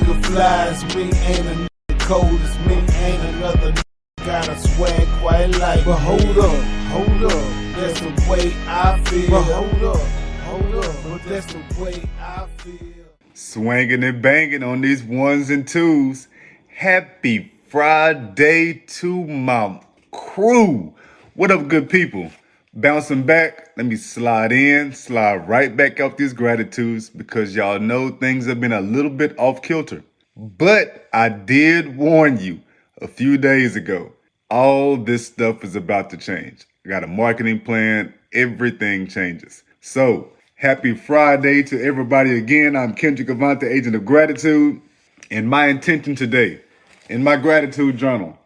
nigga flies me, ain't a nigga cold as me, ain't another nigga got a swag quite like. But hold up, that's the way I feel. But hold up, but that's the way I feel. Swinging and banging on these ones and twos. Happy Friday to my crew. What up, good people? Bouncing back, let me slide right back off these gratitudes because y'all know things have been a little bit off kilter. But I did warn you a few days ago, all this stuff is about to change. I got a marketing plan, everything changes. So, happy Friday to everybody again. I'm Kendrick Avant, the Agent of Gratitude. And my intention today, in my gratitude journal,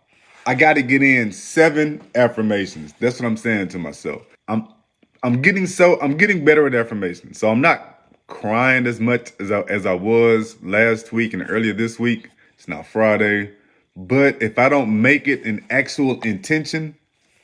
I got to get in 7 affirmations. That's what I'm saying to myself. I'm getting better at affirmations. So I'm not crying as much as I was last week and earlier this week. It's not Friday. But if I don't make it an actual intention,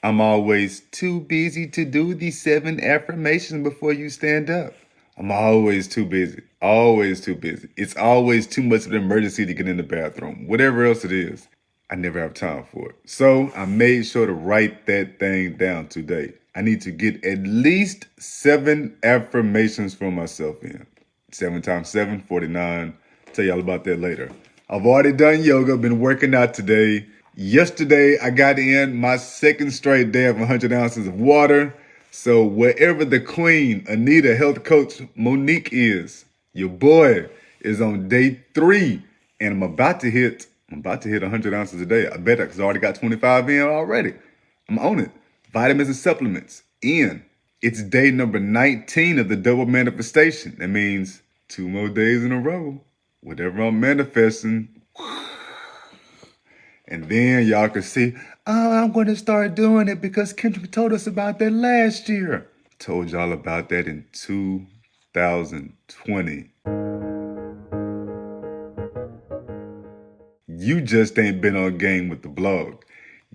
I'm always too busy to do these 7 affirmations before you stand up. I'm always too busy. Always too busy. It's always too much of an emergency to get in the bathroom. Whatever else it is, I never have time for it. So I made sure to write that thing down today. I need to get at least 7 affirmations for myself in. 7 times 7, 49. Tell y'all about that later. I've already done yoga, been working out today. Yesterday, I got in my 2nd straight day of 100 ounces of water. So wherever the queen, Anita, health coach Monique is, your boy is on day 3. And I'm about to hit 100 ounces a day. I bet because I already got 25 in already. I'm on it. Vitamins and supplements in. It's day number 19 of the double manifestation. That means 2 more days in a row. Whatever I'm manifesting. And then y'all can see, I'm going to start doing it because Kendrick told us about that last year. Told y'all about that in 2020. You just ain't been on game with the blog.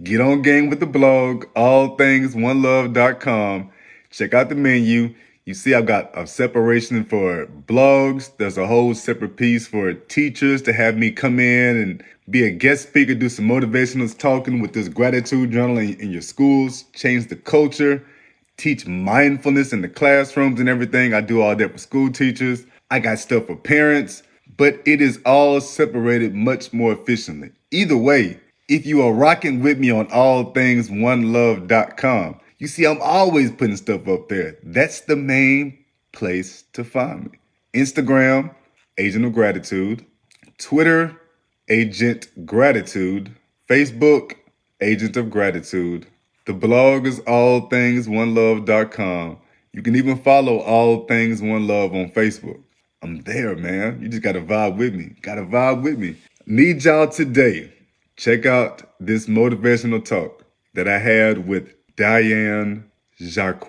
Get on game with the blog, allthingsonelove.com. Check out the menu. You see I've got a separation for blogs. There's a whole separate piece for teachers to have me come in and be a guest speaker, do some motivational talking with this gratitude journal in your schools, change the culture, teach mindfulness in the classrooms and everything. I do all that for school teachers. I got stuff for parents, but it is all separated much more efficiently. Either way, if you are rocking with me on allthingsonelove.com, you see, I'm always putting stuff up there. That's the main place to find me. Instagram, Agent of Gratitude. Twitter, Agent Gratitude. Facebook, Agent of Gratitude. The blog is allthingsonelove.com. You can even follow All Things One Love on Facebook. I'm there, man. You just got to vibe with me. Need y'all today. Check out this motivational talk that I had with Diane Jacques.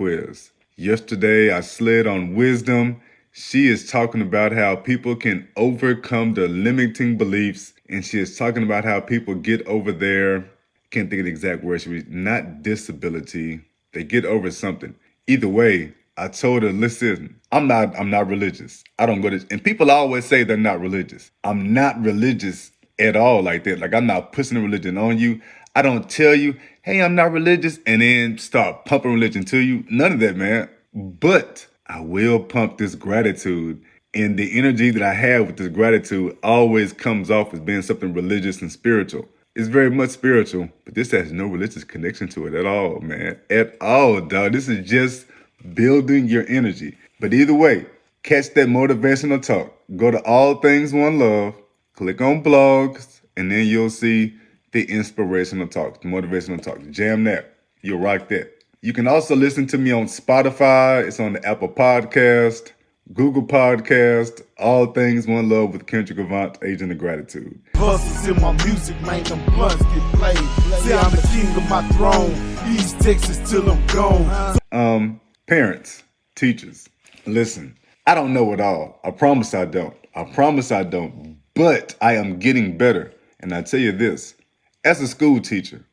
Yesterday, I slid on wisdom. She is talking about how people can overcome their limiting beliefs. And she is talking about how people get over their, can't think of the exact word, she was not disability. They get over something. Either way, I told her, listen, I'm not religious. I don't go to, and people always say they're not religious. I'm not religious at all like that. Like I'm not pushing a religion on you. I don't tell you, hey, I'm not religious, and then start pumping religion to you. None of that, man. But I will pump this gratitude. And the energy that I have with this gratitude always comes off as being something religious and spiritual. It's very much spiritual, but this has no religious connection to it at all, man. At all, dog. This is just building your energy. But either way, catch that motivational talk. Go to All Things One Love, click on blogs, and then you'll see the inspirational talk, the motivational talk. Jam that. You'll rock that. You can also listen to me on Spotify. It's on the Apple Podcast, Google Podcast, All Things One Love with Kendrick Avant, Agent of Gratitude. Busters in my music, man, them blunts get played. See, I'm the king of my throne. East Texas till I'm gone. Parents, teachers, listen, I don't know it all. I promise I don't. But I am getting better. And I tell you this, as a school teacher,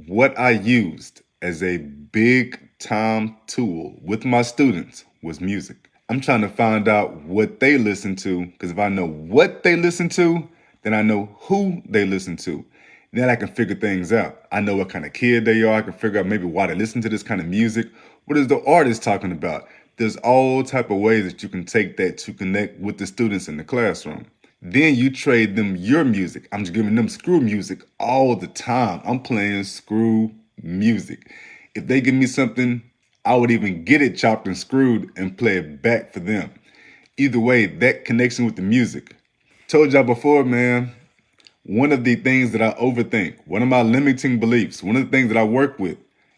what I used as a big time tool with my students was music. I'm trying to find out what they listen to, because if I know what they listen to, Then I know who they listen to. Then I can figure things out. I know what kind of kid they are. I can figure out maybe why they listen to this kind of music. What is the artist talking about? There's all type of ways that you can take that to connect with the students in the classroom. Then you trade them your music. I'm just giving them screw music all the time. I'm playing screw music. If they give me something, I would even get it chopped and screwed and play it back for them. Either way, that connection with the music. Told y'all before, man, one of the things that I overthink, one of my limiting beliefs, one of the things that I work with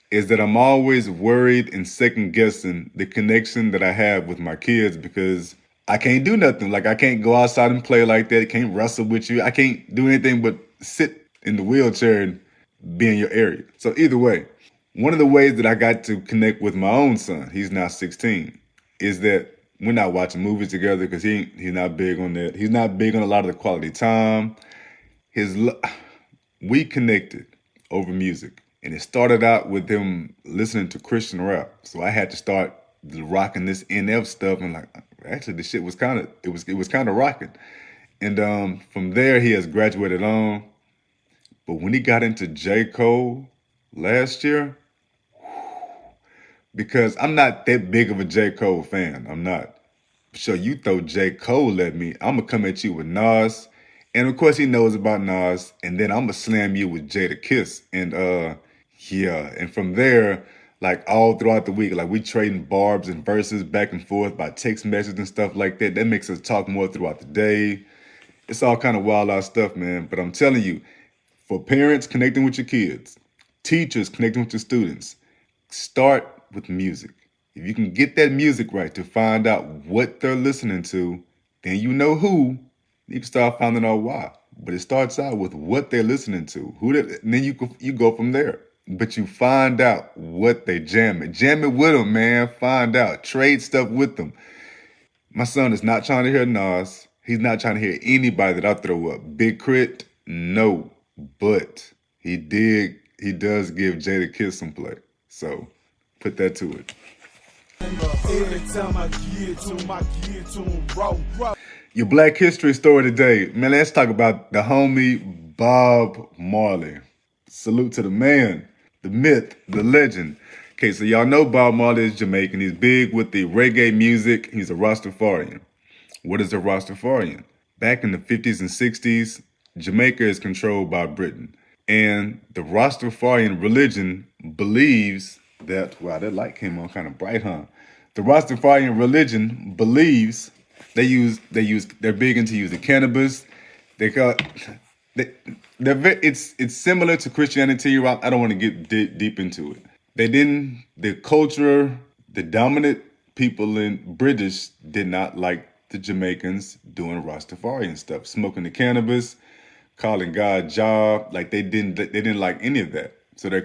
is that I'm always worried and second guessing the connection that I have with my kids because I can't do nothing. Like I can't go outside and play like that. I can't wrestle with you. I can't do anything but sit in the wheelchair and be in your area. So either way, one of the ways that I got to connect with my own son, he's now 16, is that we're not watching movies together because he's not big on that. He's not big on a lot of the quality time. We connected over music, and it started out with him listening to Christian rap. So I had to start rocking this NF stuff, and like actually the shit was kind of rocking. And from there he has graduated on. But when he got into J. Cole last year, because I'm not that big of a J. Cole fan. I'm not. So you throw J. Cole at me, I'm going to come at you with Nas. And of course he knows about Nas. And then I'm going to slam you with Jada Kiss. And yeah. And from there, like all throughout the week, like we trading barbs and verses back and forth by text message and stuff like that. That makes us talk more throughout the day. It's all kind of wild out stuff, man. But I'm telling you, for parents connecting with your kids, teachers connecting with your students, start with music. If you can get that music right to find out what they're listening to, then you know who. You can start finding out why. But it starts out with what they're listening to. And then you go from there. But you find out what they jamming. Jam it with them, man. Find out. Trade stuff with them. My son is not trying to hear Nas. He's not trying to hear anybody that I throw up. Big Crit, no. But he does give Jada Kiss some play. So put that to it. Every time I get to him, raw. Your Black History story today. Man, let's talk about the homie Bob Marley. Salute to the man, the myth, the legend. Okay, so y'all know Bob Marley is Jamaican. He's big with the reggae music. He's a Rastafarian. What is a Rastafarian? Back in the 50s and 60s, Jamaica is controlled by Britain. And the Rastafarian religion believes that, wow, that light came on kind of bright, huh? The Rastafarian religion believes they're big into using cannabis. It's similar to Christianity. I don't want to get deep into it. The culture, the dominant people in British did not like the Jamaicans doing Rastafarian stuff, smoking the cannabis, calling God Jah. Like they didn't like any of that. So they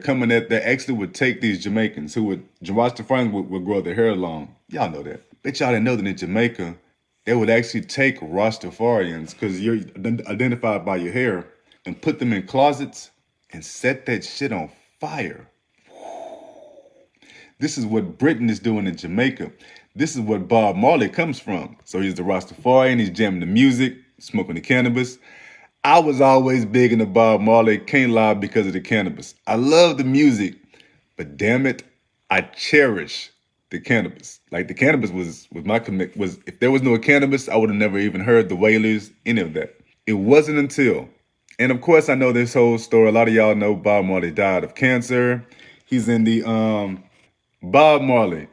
actually would take these Jamaicans Rastafarians would grow their hair long. Y'all know that. Bet y'all didn't know that in Jamaica, they would actually take Rastafarians, because you're identified by your hair, and put them in closets and set that shit on fire. This is what Britain is doing in Jamaica. This is what Bob Marley comes from. So he's the Rastafarian, he's jamming the music, smoking the cannabis. I was always big into Bob Marley, can't lie, because of the cannabis. I love the music, but damn it, I cherish the cannabis. Like the cannabis was my commit. If there was no cannabis, I would have never even heard the Wailers, any of that. It wasn't until, and of course I know this whole story. A lot of y'all know Bob Marley died of cancer. He's in the Bob Marley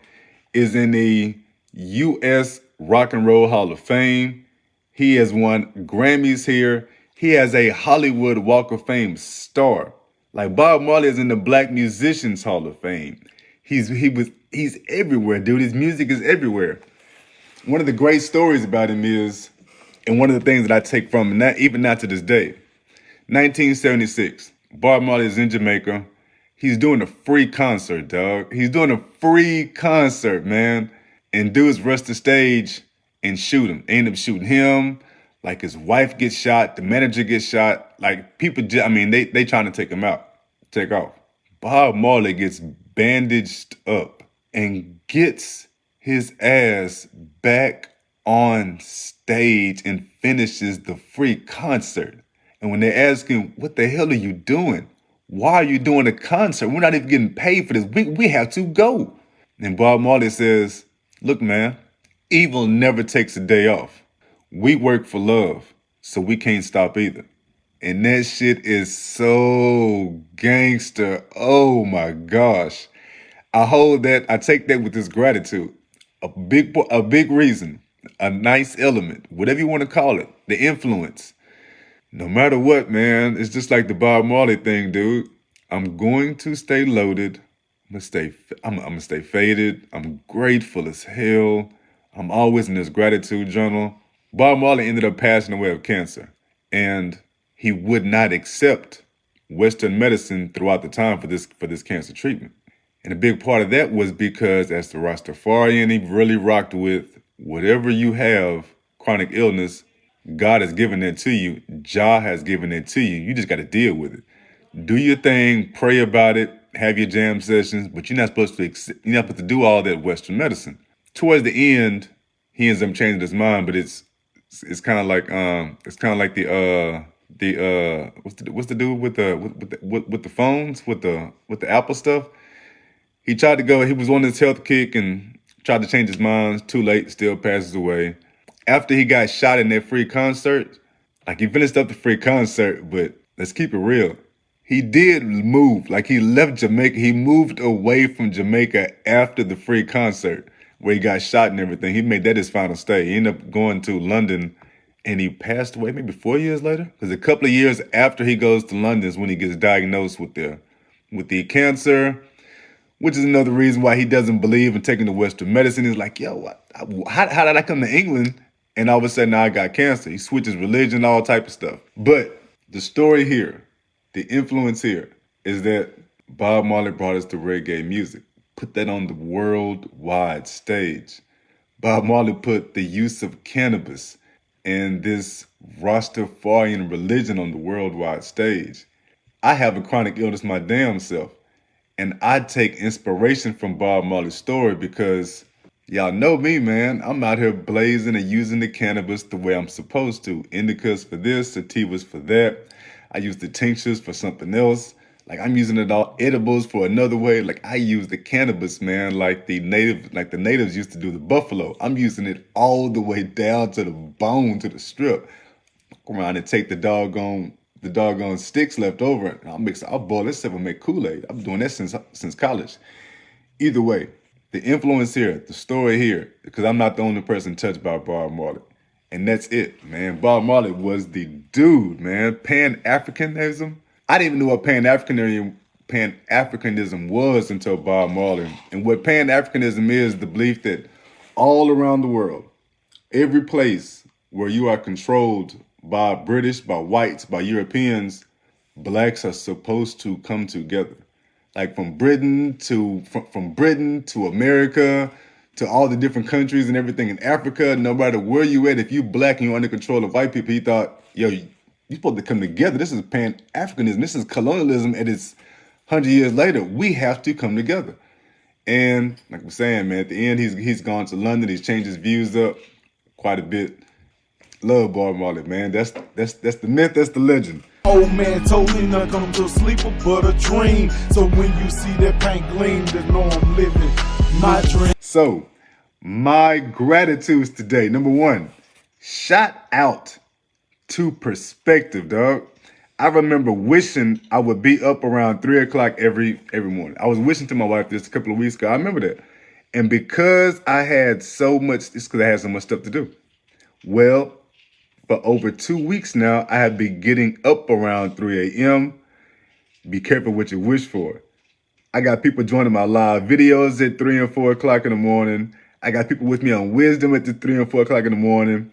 is in the U.S. Rock and Roll Hall of Fame. He has won Grammys here. He has a Hollywood Walk of Fame star. Like Bob Marley is in the Black Musicians Hall of Fame. He's everywhere, dude. His music is everywhere. One of the great stories about him is, and one of the things that I take from him, even not to this day, 1976, Bob Marley is in Jamaica. He's doing a free concert, dog. He's doing a free concert, man. And dudes rush the stage and shoot him. They end up shooting him. Like his wife gets shot, the manager gets shot. Like people, they trying to take him out, take off. Bob Marley gets bandaged up and gets his ass back on stage and finishes the free concert. And when they ask him, what the hell are you doing? Why are you doing a concert? We're not even getting paid for this. We have to go. And Bob Marley says, look, man, evil never takes a day off. We work for love, so we can't stop either. And that shit is so gangster. Oh my gosh. I take that with this gratitude. A big reason, a nice element, whatever you want to call it, the influence. No matter what, man, it's just like the Bob Marley thing, dude. I'm going to stay loaded. I'm gonna stay faded. I'm grateful as hell. I'm always in this gratitude journal. Bob Marley ended up passing away of cancer, and he would not accept Western medicine throughout the time for this cancer treatment. And a big part of that was because as the Rastafarian, he really rocked with whatever you have, chronic illness, God has given that to you. Jah has given it to you. You just got to deal with it. Do your thing, pray about it, have your jam sessions, but you're not supposed to do all that Western medicine. Towards the end, he ends up changing his mind, but it's kind of like what's the dude with the phones with the Apple stuff. He was on this health kick and tried to change his mind. Too late, still passes away. After he got shot in that free concert, like he finished up the free concert, but let's keep it real. He did move, like he left Jamaica. He moved away from Jamaica after the free concert where he got shot and everything. He made that his final stay. He ended up going to London and he passed away maybe 4 years later. Because a couple of years after he goes to London is when he gets diagnosed with the cancer, which is another reason why he doesn't believe in taking the Western medicine. He's like, yo, how did I come to England and all of a sudden now I got cancer? He switches religion, all type of stuff. But the story here, the influence here, is that Bob Marley brought us to reggae music, put that on the worldwide stage. Bob Marley put the use of cannabis and this Rastafarian religion on the worldwide stage. I have a chronic illness my damn self. And I take inspiration from Bob Marley's story because y'all know me, man. I'm out here blazing and using the cannabis the way I'm supposed to. Indicas for this, sativas for that. I use the tinctures for something else. Like I'm using it all edibles for another way. Like I use the cannabis, man, like the natives used to do the buffalo. I'm using it all the way down to the bone, to the strip. Come around and take the doggone sticks left over it. I'll boil this stuff and make Kool-Aid. I've been doing that since college. Either way, the influence here, the story here, because I'm not the only person touched by Bob Marley. And that's it, man. Bob Marley was the dude, man. Pan-Africanism. I didn't even know what Pan-Africanism was until Bob Marley. And what Pan-Africanism is, the belief that all around the world, every place where you are controlled by British, by whites, by Europeans, blacks are supposed to come together. Like from Britain to America, to all the different countries and everything in Africa, no matter where you at, if you black and you're under control of white people, he thought, yo, you're supposed to come together. This is Pan-Africanism. This is colonialism at its 100 years later. We have to come together. And like I'm saying, man, at the end, he's gone to London. He's changed his views up quite a bit. Love Bob Marley, man. That's the myth, that's the legend. Old man told me not come to sleep but a dream. So when you see that paint gleam, then know I'm living my dream. So, my gratitudes today. Number one, shout out to perspective, dog. I remember wishing I would be up around 3 o'clock every morning. I was wishing to my wife this a couple of weeks ago. I remember that. And because I had so much stuff to do. Well, for over 2 weeks now, I have been getting up around 3 a.m. Be careful what you wish for. I got people joining my live videos at 3 and 4 o'clock in the morning. I got people with me on Wisdom at the 3 and 4 o'clock in the morning.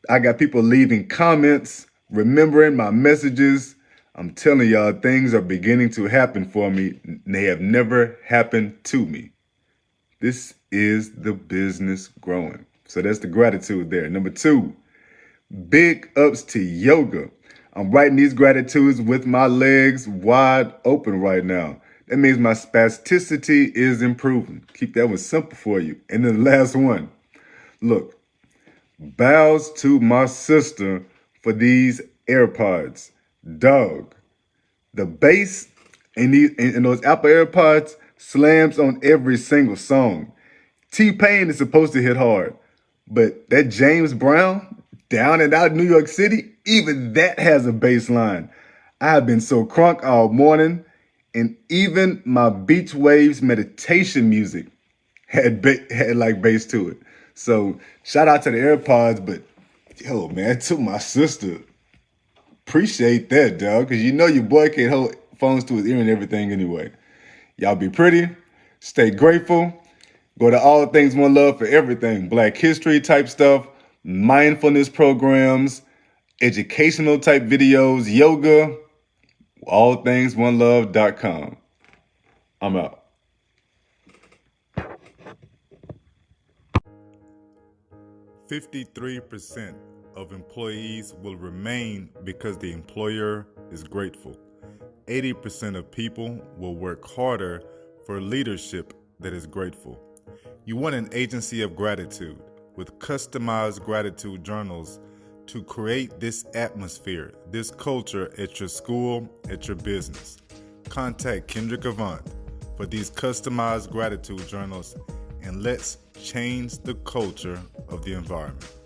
I got people leaving comments, remembering my messages. I'm telling y'all, things are beginning to happen for me. They have never happened to me. This is the business growing. So that's the gratitude there. Number two, big ups to yoga. I'm writing these gratitudes with my legs wide open right now. That means my spasticity is improving. Keep that one simple for you. And then the last one. Look, bows to my sister for these AirPods. Dog. The bass in those Apple AirPods slams on every single song. T-Pain is supposed to hit hard, but that James Brown, Down and Out New York City, even that has a bass line. I have been so crunk all morning, and even my beach waves meditation music had like bass to it. So shout out to the AirPods, but yo, man, to my sister, appreciate that, dog, because you know your boy can't hold phones to his ear and everything anyway. Y'all be pretty, stay grateful, go to All Things One Love for everything, Black history type stuff, mindfulness programs, educational type videos, yoga, allthingsonelove.com. I'm out. 53% of employees will remain because the employer is grateful. 80% of people will work harder for leadership that is grateful. You want an agency of gratitude with customized gratitude journals to create this atmosphere, this culture at your school, at your business. Contact Kendrick Avant for these customized gratitude journals, and let's change the culture of the environment.